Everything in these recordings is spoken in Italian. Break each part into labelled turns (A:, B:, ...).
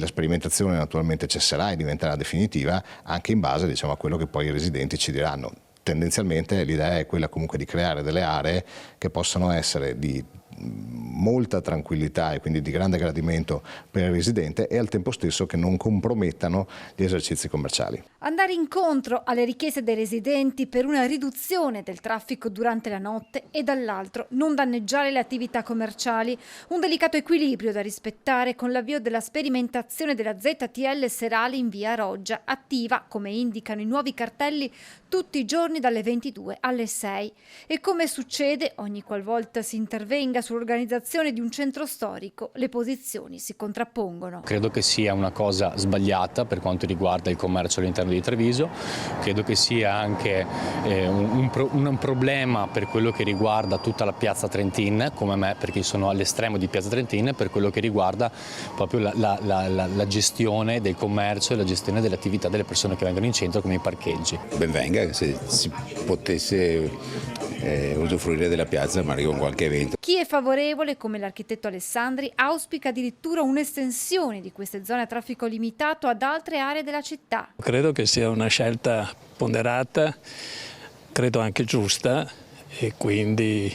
A: La sperimentazione naturalmente cesserà e diventerà definitiva anche in base, diciamo, a quello che poi i residenti ci diranno. Tendenzialmente l'idea è quella comunque di creare delle aree che possano essere di molta tranquillità e quindi di grande gradimento per il residente e al tempo stesso che non compromettano gli esercizi commerciali.
B: Andare incontro alle richieste dei residenti per una riduzione del traffico durante la notte e dall'altro non danneggiare le attività commerciali, un delicato equilibrio da rispettare con l'avvio della sperimentazione della ZTL serale in via Roggia, attiva, come indicano i nuovi cartelli, tutti i giorni dalle 22 alle 6. E come succede ogni qualvolta si intervenga sull'organizzazione di un centro storico, le posizioni si contrappongono.
C: Credo che sia una cosa sbagliata per quanto riguarda il commercio all'interno di Treviso, credo che sia anche un problema per quello che riguarda tutta la piazza Trentin, come me, perché sono all'estremo di piazza Trentin, per quello che riguarda proprio la gestione del commercio e la gestione delle attività delle persone che vengono in centro, come i parcheggi.
D: Ben venga se si potesse usufruire della piazza magari con qualche evento.
B: Chi è favorevole, come l'architetto Alessandri, auspica addirittura un'estensione di queste zone a traffico limitato ad altre aree della città.
E: Credo che sia una scelta ponderata, credo anche giusta, e quindi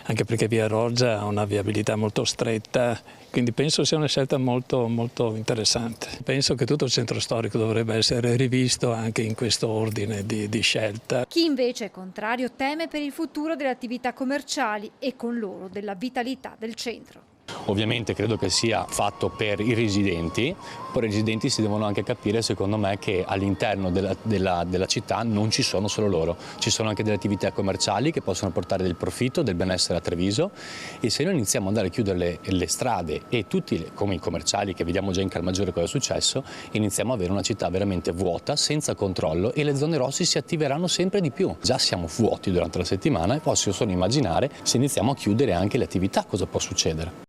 E: anche perché via Roggia ha una viabilità molto stretta, quindi penso sia una scelta molto interessante. Penso che tutto il centro storico dovrebbe essere rivisto anche in questo ordine di scelta.
B: Chi invece è contrario teme per il futuro delle attività commerciali e con loro della vitalità del centro.
C: Ovviamente credo che sia fatto per i residenti, poi i residenti si devono anche capire, secondo me, che all'interno della città non ci sono solo loro, ci sono anche delle attività commerciali che possono portare del profitto, del benessere a Treviso, e se noi iniziamo ad andare a chiudere le strade e tutti, come i commerciali che vediamo già in Calmaggiore cosa è successo, iniziamo ad avere una città veramente vuota, senza controllo, e le zone rosse si attiveranno sempre di più. Già siamo vuoti durante la settimana e posso solo immaginare se iniziamo a chiudere anche le attività cosa può succedere.